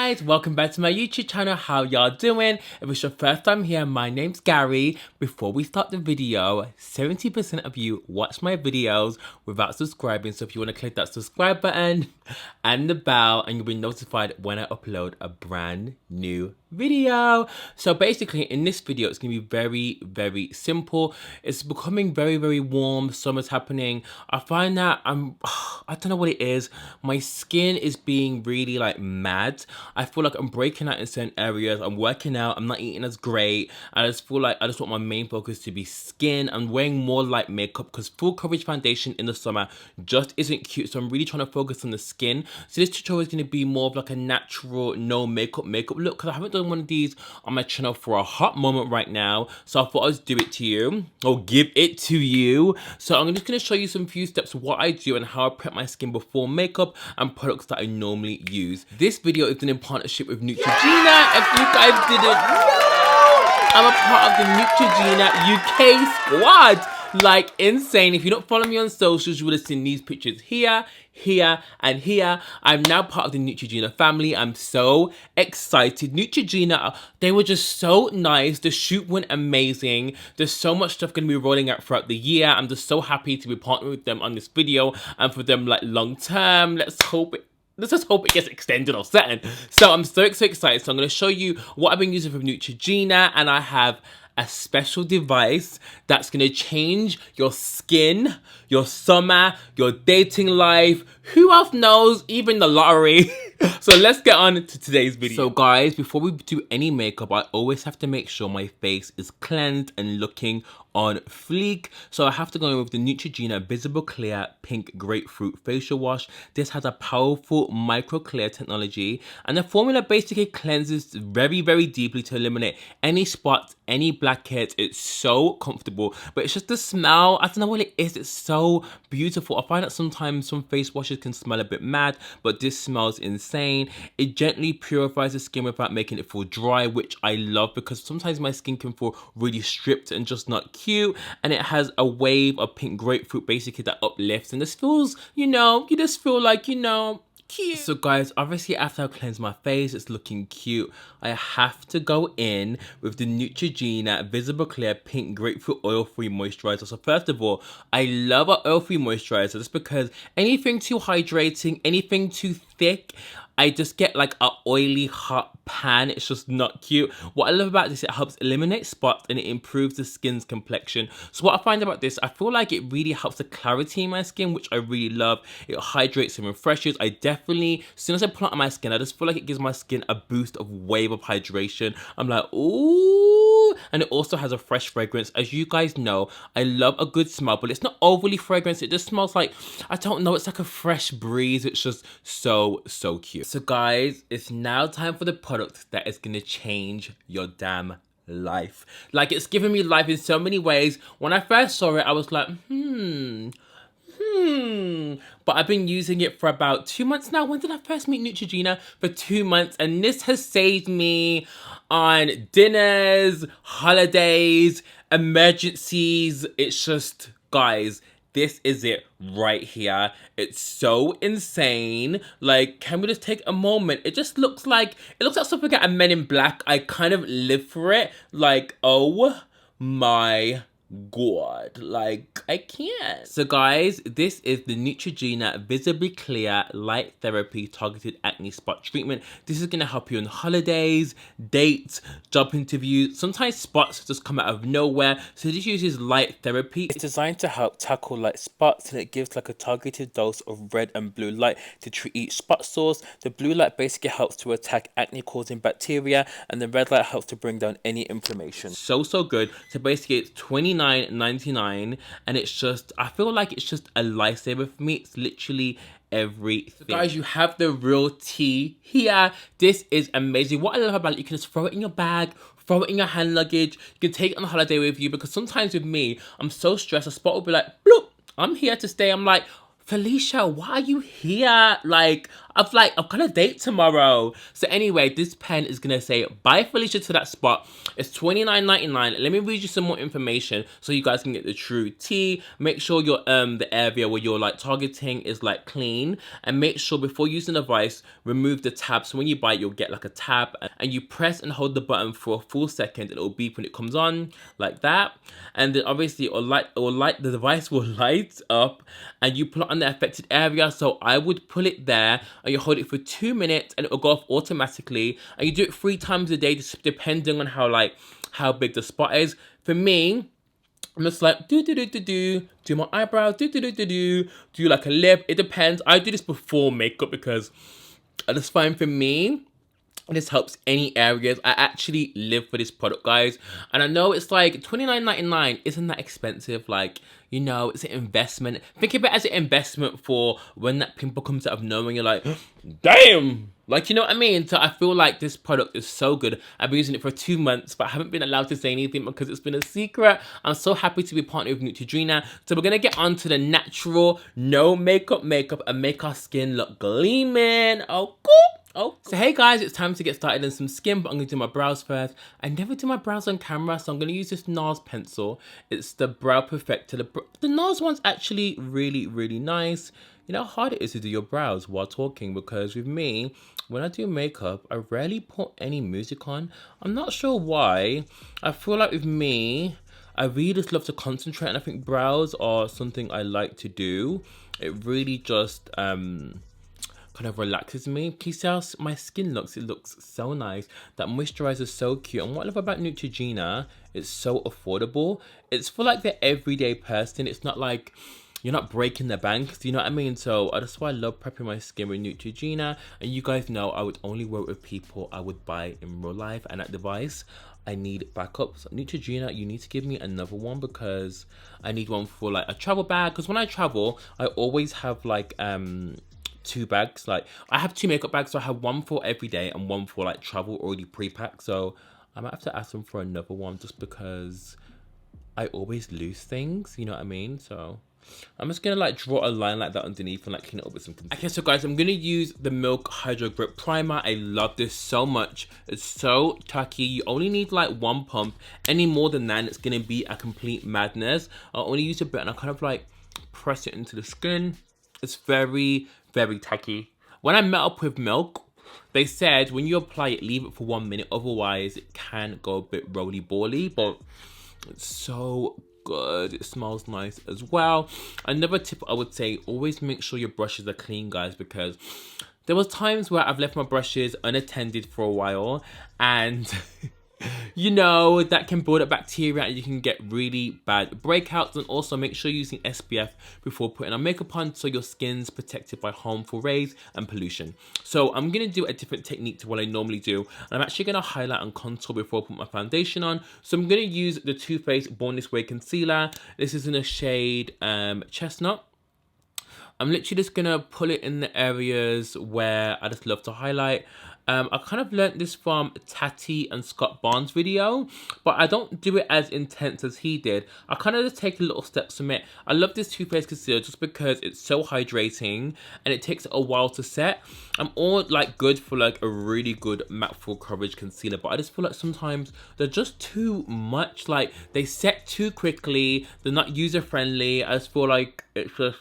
guys, welcome back to my YouTube channel. How y'all doing? If it's your first time here, my name's Gary. Before we start the video, 70% of you watch my videos without subscribing, so if you want to click that subscribe button and the bell and you'll be notified when I upload a brand new video. So basically in this video it's gonna be very simple. It's becoming very warm. Summer's happening. I find that I don't know what it is, my skin is being really like mad. I feel like I'm breaking out in certain areas. I'm working out, I'm not eating as great. I just feel like I just want my main focus to be skin. I'm wearing more light makeup because full coverage foundation in the summer just isn't cute, so I'm really trying to focus on the skin. So this tutorial is going to be more of like a natural no makeup look, because I haven't done one of these on my channel for a hot moment right now, so I thought I'd do it to you, or give it to you. So I'm just going to show you some few steps of what I do and how I prep my skin before makeup and products that I normally use. This video is done in partnership with Neutrogena. If you guys didn't know, I'm a part of the Neutrogena UK squad. Like insane. If you don't follow me on socials, you would have seen these pictures here, and here. I'm now part of the Neutrogena family. I'm so excited. Neutrogena, they were just so nice. The shoot went amazing. There's so much stuff going to be rolling out throughout the year. I'm just so happy to be partnering with them on this video and for them like long term. Let's just hope it gets extended or something. So I'm so excited. So I'm going to show you what I've been using from Neutrogena, and I have a special device that's gonna change your skin, your summer, your dating life, who else knows, even the lottery. So let's get on to today's video. So guys, before we do any makeup, I always have to make sure my face is cleansed and looking on fleek. So I have to go in with the Neutrogena Visible Clear Pink Grapefruit Facial Wash. This has a powerful micro clear technology, and the formula basically cleanses very deeply to eliminate any spots, any blackheads. It's so comfortable, but it's just the smell. I don't know what it is. It's so beautiful. I find that sometimes some face washes can smell a bit mad, but this smells insane. It gently purifies the skin without making it feel dry, which I love because sometimes my skin can feel really stripped and just not cute. And it has a wave of pink grapefruit basically that uplifts, and this feels, you know, you just feel like, you know, cute. So guys, obviously after I cleanse my face, it's looking cute, I have to go in with the Neutrogena Visible Clear Pink Grapefruit Oil-Free Moisturiser. So first of all, I love an oil-free moisturiser just because anything too hydrating, anything too thick, I just get like a oily hot pan. It's just not cute. What I love about this, it helps eliminate spots and it improves the skin's complexion. So what I find about this, I feel like it really helps the clarity in my skin, which I really love. It hydrates and refreshes. I definitely, as soon as I put it on my skin, I just feel like it gives my skin a boost of wave of hydration. I'm like, ooh. And it also has a fresh fragrance. As you guys know, I love a good smell, but it's not overly fragrance. It just smells like, I don't know, it's like a fresh breeze. It's just so cute. So guys, it's now time for the product that is gonna change your damn life. Like, it's given me life in so many ways. When I first saw it, I was like, but I've been using it for about 2 months now. When did I first meet Neutrogena? For 2 months, and this has saved me on dinners, holidays, emergencies. It's just, guys, this is it right here. It's so insane. Like, can we just take a moment? It just looks like, it looks like something out of Men in Black. I kind of live for it. Like, oh my God, like, I can't. So guys, this is the Neutrogena Visibly Clear Light Therapy Targeted Acne Spot Treatment. This is going to help you on holidays, dates, job interviews. Sometimes spots just come out of nowhere, so this uses light therapy. It's designed to help tackle light spots, and it gives like a targeted dose of red and blue light to treat each spot source. The blue light basically helps to attack acne causing bacteria, and the red light helps to bring down any inflammation. So good. So basically it's $29.99, and it's just, I feel like it's just a lifesaver for me. It's literally everything. So guys, you have the real tea here. This is amazing. What I love about it, you can just throw it in your bag, throw it in your hand luggage. You can take it on a holiday with you, because sometimes with me, I'm so stressed, a spot will be like, bloop, I'm here to stay. I'm like, Felicia, why are you here? Like, I've got a date tomorrow. So anyway, this pen is gonna say bye Felicia to that spot. It's $29.99. Let me read you some more information so you guys can get the true tea. Make sure your the area where you're like targeting is like clean, and make sure before using the device, remove the tab. So when you buy it, you'll get like a tab, and you press and hold the button for a full second. It'll beep when it comes on, like that. And then obviously the device will light up, and you pull it on the affected area. So I would pull it there, and you hold it for 2 minutes, and it will go off automatically. And you do it 3 times a day, just depending on how big the spot is. For me, I'm just like do my eyebrow, do like a lip. It depends. I do this before makeup because it's fine for me. This helps any areas. I actually live for this product, guys. And I know it's like $29.99 isn't that expensive. Like, you know, it's an investment. Think of it as an investment for when that pimple comes out of nowhere and you're like, damn! Like, you know what I mean? So I feel like this product is so good. I've been using it for 2 months, but I haven't been allowed to say anything because it's been a secret. I'm so happy to be partnered with Neutrogena. So we're gonna get on to the natural, no makeup and make our skin look gleaming. Oh, cool. Oh, so hey guys, it's time to get started on some skin, but I'm gonna do my brows first. I never do my brows on camera, so I'm gonna use this NARS pencil. It's the Brow Perfector. The NARS one's actually really, really nice. You know how hard it is to do your brows while talking, because with me, when I do makeup, I rarely put any music on. I'm not sure why. I feel like with me, I really just love to concentrate, and I think brows are something I like to do. It really just, kind of relaxes me. Can you see how my skin looks? It looks so nice. That moisturiser is so cute. And what I love about Neutrogena, it's so affordable. It's for like the everyday person. It's not like you're not breaking the bank. Do you know what I mean? So that's why I love prepping my skin with Neutrogena. And you guys know I would only work with people I would buy in real life. And at device, I need backups. Neutrogena, you need to give me another one because I need one for like a travel bag. Because when I travel, I always have like 2 bags. Like I have 2 makeup bags, so I have one for every day and one for like travel already pre-packed. So I might have to ask them for another one just because I always lose things, you know what I mean? So I'm just gonna like draw a line like that underneath and like clean it up with some concealer. Okay, so guys, I'm gonna use the Milk Hydro Grip Primer. I love this so much. It's so tacky. You only need like 1 pump. Any more than that, it's gonna be a complete madness. I'll only use a bit and I kind of like press it into the skin. It's very, very tacky. When I met up with Milk, they said when you apply it, leave it for 1 minute. Otherwise, it can go a bit roly-bally, but it's so good. It smells nice as well. Another tip I would say, always make sure your brushes are clean, guys, because there was times where I've left my brushes unattended for a while and you know, that can build up bacteria and you can get really bad breakouts. And also make sure you're using SPF before putting on makeup on so your skin's protected by harmful rays and pollution. So I'm going to do a different technique to what I normally do. I'm actually going to highlight and contour before I put my foundation on. So I'm going to use the Too Faced Born This Way Concealer. This is in the shade Chestnut. I'm literally just going to pull it in the areas where I just love to highlight. I kind of learned this from Tati and Scott Barnes' video, but I don't do it as intense as he did. I kind of just take little steps from it. I love this Too Faced concealer just because it's so hydrating and it takes a while to set. I'm all like good for like a really good matte full coverage concealer, but I just feel like sometimes they're just too much. Like they set too quickly, they're not user friendly. I just feel like it's just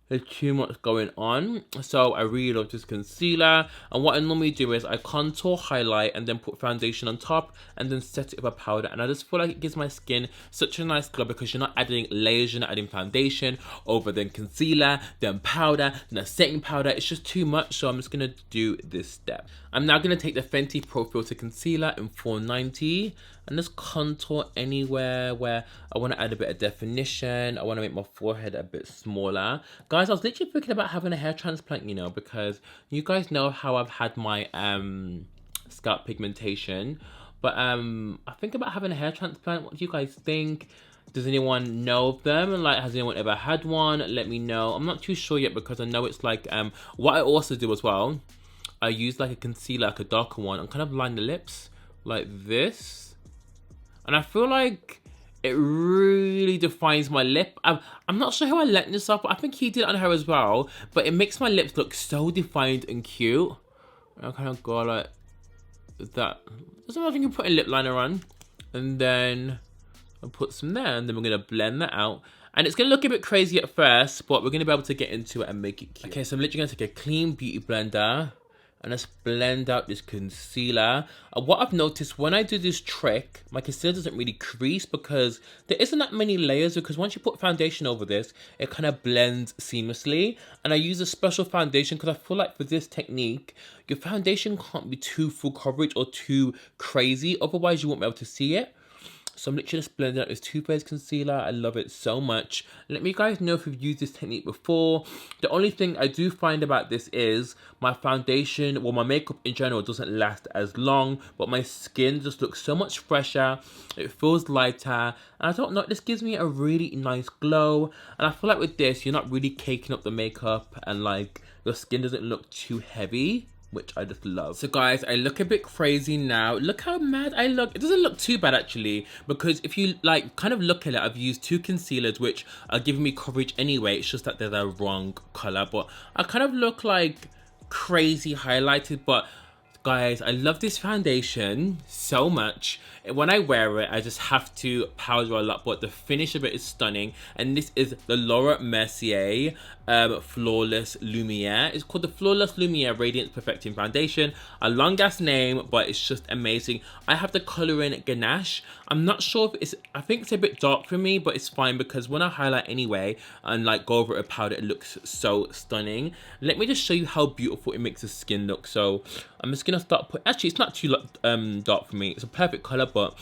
there's too much going on. So I really love this concealer. And what I normally do is I contour, highlight, and then put foundation on top and then set it with a powder. And I just feel like it gives my skin such a nice glow because you're not adding layers, you're not adding foundation over then concealer, then powder, then a setting powder. It's just too much. So I'm just gonna do this step. I'm now gonna take the Fenty Pro Filter Concealer in 490 and just contour anywhere where I want to add a bit of definition. I want to make my forehead a bit smaller. Guys, I was literally thinking about having a hair transplant, you know, because you guys know how I've had my scalp pigmentation. But I think about having a hair transplant. What do you guys think? Does anyone know of them? And like, has anyone ever had one? Let me know. I'm not too sure yet because I know it's like, what I also do as well, I use like a concealer, like a darker one, and kind of line the lips like this. And I feel like It really defines my lip. I'm not sure how I let this up, but I think he did it on her as well. But it makes my lips look so defined and cute. I kind of go like that. Doesn't matter if you can put a lip liner on. And then I'll put some there. And then we're going to blend that out. And it's going to look a bit crazy at first, but we're going to be able to get into it and make it cute. Okay, so I'm literally going to take a clean beauty blender and let's blend out this concealer. What I've noticed when I do this trick, my concealer doesn't really crease because there isn't that many layers, because once you put foundation over this, it kind of blends seamlessly. And I use a special foundation because I feel like for this technique, your foundation can't be too full coverage or too crazy, otherwise you won't be able to see it. So I'm literally just blending out this Too Faced concealer. I love it so much. Let me guys know if you've used this technique before. The only thing I do find about this is my foundation, well, my makeup in general doesn't last as long, but my skin just looks so much fresher. It feels lighter. And I don't know, this gives me a really nice glow. And I feel like with this, you're not really caking up the makeup and like your skin doesn't look too heavy, which I just love. So guys, I look a bit crazy now. Look how mad I look. It doesn't look too bad actually, because if you like kind of look at it, I've used two concealers which are giving me coverage anyway. It's just that they're the wrong color, but I kind of look like crazy highlighted. But guys, I love this foundation so much. When I wear it, I just have to powder a lot, but the finish of it is stunning. And this is the Laura Mercier Flawless Lumiere. It's called the Flawless Lumiere Radiance Perfecting Foundation. A long ass name, but it's just amazing. I have the color in Ganache. I'm not sure if it's, I think it's a bit dark for me, but it's fine because when I highlight anyway and like go over a powder, it looks so stunning. Let me just show you how beautiful it makes the skin look. So I'm just gonna start putting, actually it's not too dark for me. It's a perfect color, but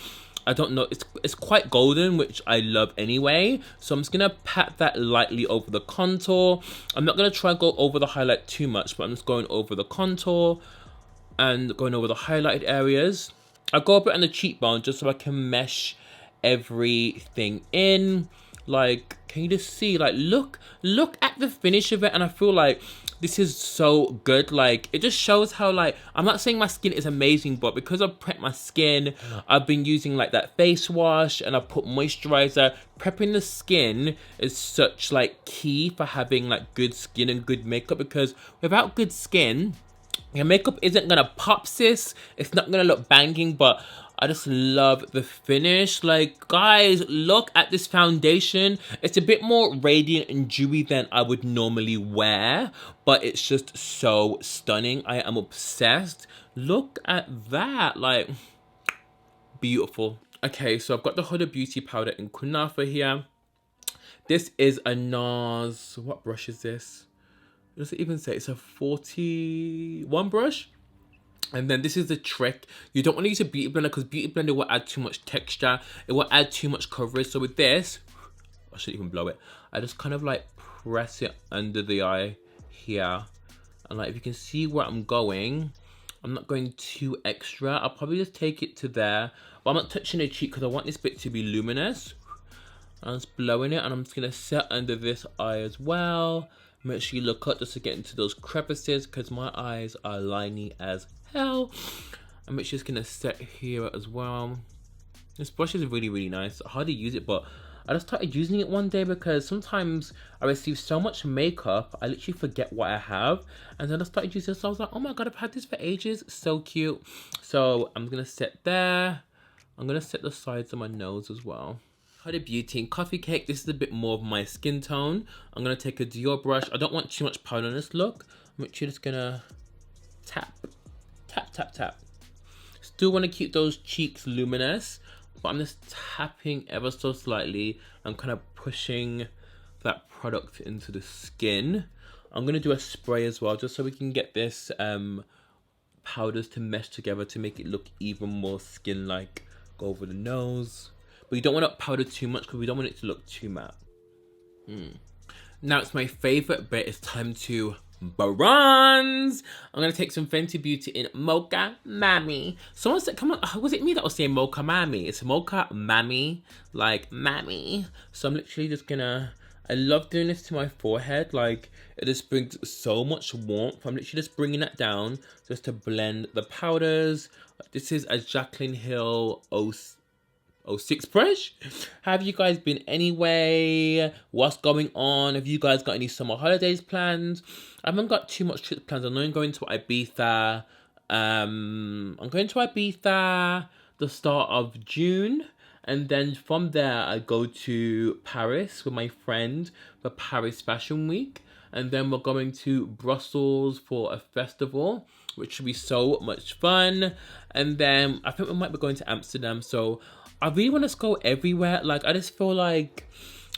I don't know, it's quite golden, which I love anyway. So I'm just gonna pat that lightly over the contour. I'm not gonna try and go over the highlight too much, but I'm just going over the contour and going over the highlighted areas. I go a bit on the cheekbone just so I can mesh everything in. Like, can you just see, like, look at the finish of it. And I feel like this is so good. Like, it just shows how, like, I'm not saying my skin is amazing, but because I've prepped my skin, I've been using like that face wash and I put moisturiser. Prepping the skin is such like key for having like good skin and good makeup, because without good skin, your makeup isn't gonna pop, sis. It's not gonna look banging, but I just love the finish. Like, guys, look at this foundation. It's a bit more radiant and dewy than I would normally wear, but it's just so stunning. I am obsessed. Look at that, like, beautiful. Okay, so I've got the Huda Beauty powder in Kunafa here. This is a NARS, what brush is this? Does it even say? It's a 41 brush. And then this is the trick. You don't want to use a beauty blender because beauty blender will add too much texture. It will add too much coverage. So with this, I shouldn't even blow it. I just kind of like press it under the eye here. And like, if you can see where I'm going, I'm not going too extra. I'll probably just take it to there. But I'm not touching the cheek because I want this bit to be luminous. I'm just blowing it, and I'm just going to set under this eye as well. Make sure you look up just to get into those crevices because my eyes are liney as hell. I'm just going to set here as well. This brush is really, really nice. I hardly use it, but I just started using it one day because sometimes I receive so much makeup, I literally forget what I have. And then I started using this, so I was like, oh my god, I've had this for ages. So cute. So I'm going to set there. I'm going to set the sides of my nose as well. Huda Beauty in Coffee Cake. This is a bit more of my skin tone. I'm going to take a Dior brush. I don't want too much powder on this look. I'm actually just going to tap, tap, tap, tap. Still want to keep those cheeks luminous, but I'm just tapping ever so slightly. I'm kind of pushing that product into the skin. I'm going to do a spray as well, just so we can get this powders to mesh together to make it look even more skin-like. Go over the nose. But you don't want to powder too much because we don't want it to look too matte. Now it's my favorite bit. It's time to bronze. I'm going to take some Fenty Beauty in Mocha Mammy. Someone said, come on, was it me that was saying Mocha Mammy? It's Mocha Mammy, like Mammy. So I'm literally just going to, I love doing this to my forehead. Like, it just brings so much warmth. I'm literally just bringing that down just to blend the powders. This is a Jaclyn Hill 06 fresh. Have you guys been anyway? What's going on? Have you guys got any summer holidays planned? I haven't got too much trip plans. I know I'm going to Ibiza. I'm going to Ibiza the start of June. And then from there, I go to Paris with my friend for Paris Fashion Week. And then we're going to Brussels for a festival, which should be so much fun. And then I think we might be going to Amsterdam. So I really want to go everywhere. Like, I just feel like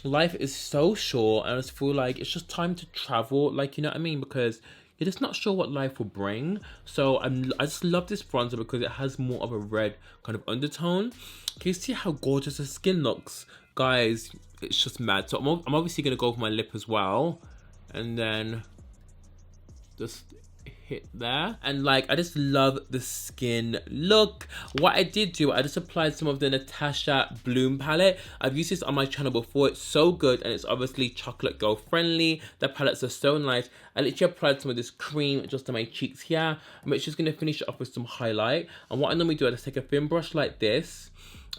life is so short. And I just feel like it's just time to travel. Like, you know what I mean? Because you're just not sure what life will bring. So I just love this bronzer because it has more of a red kind of undertone. Can you see how gorgeous the skin looks? Guys, it's just mad. So I'm obviously going to go for my lip as well. And then just hit there. And like, I just love the skin look. What I did do, I just applied some of the Natasha Bloom palette. I've used this on my channel before. It's so good, and it's obviously chocolate girl friendly. The palettes are so nice. I literally applied some of this cream just on my cheeks here. I'm just gonna finish it off with some highlight. And what I normally do, I just take a thin brush like this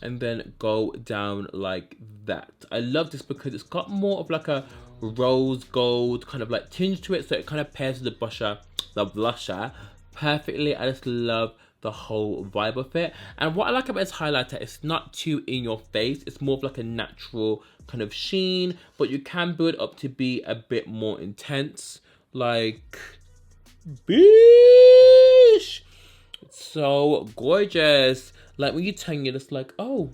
and then go down like that. I love this because it's got more of like a rose gold kind of like tinge to it, so it kind of pairs with the blusher perfectly. I just love the whole vibe of it. And what I like about this highlighter, it's not too in your face. It's more of like a natural kind of sheen, but you can build up to be a bit more intense. Like, bish! It's so gorgeous. Like, when you turn, you're just like, oh,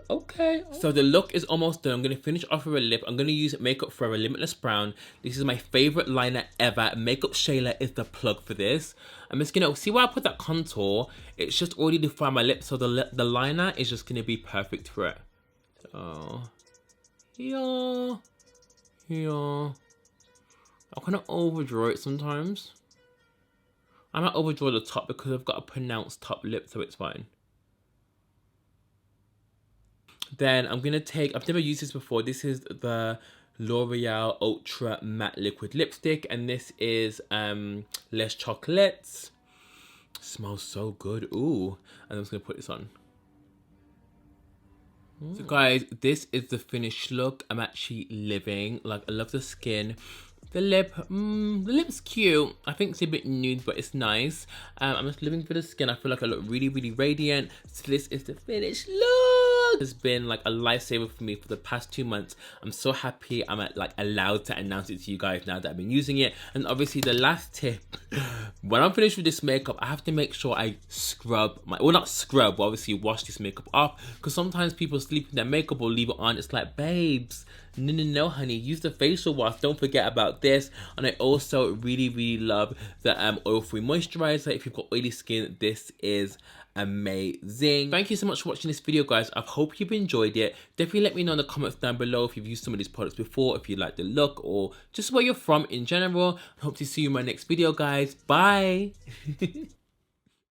okay. So the look is almost done. I'm going to finish off with a lip. I'm going to use Makeup Forever Limitless Brown. This is my favorite liner ever. Makeup Shayla is the plug for this. I'm just going to, see where I put that contour? It's just already defined my lips, so the liner is just going to be perfect for it. So, yeah. I kind of overdraw it sometimes. I might overdraw the top because I've got a pronounced top lip, so it's fine. Then I'm going to take, I've never used this before. This is the L'Oreal Ultra Matte Liquid Lipstick. And this is Les Chocolates. Smells so good. Ooh. And I'm just going to put this on. So guys, this is the finished look. I'm actually living. Like, I love the skin. The lip's cute. I think it's a bit nude, but it's nice. I'm just living for the skin. I feel like I look really, really radiant. So this is the finished look. It's been like a lifesaver for me for the past 2 months. I'm so happy I'm like allowed to announce it to you guys now that I've been using it. And obviously the last tip, when I'm finished with this makeup, I have to make sure I scrub my, well, not scrub, but obviously wash this makeup off. Because sometimes people sleep in their makeup or leave it on. It's like, babes, no, honey, use the facial wash. Don't forget about this. And I also really love the oil-free moisturizer. If you've got oily skin, this is amazing. Thank you so much for watching this video, guys. I hope you've enjoyed it. Definitely let me know in the comments down below if you've used some of these products before, if you like the look, or just where you're from in general. I hope to see you in my next video, guys. Bye.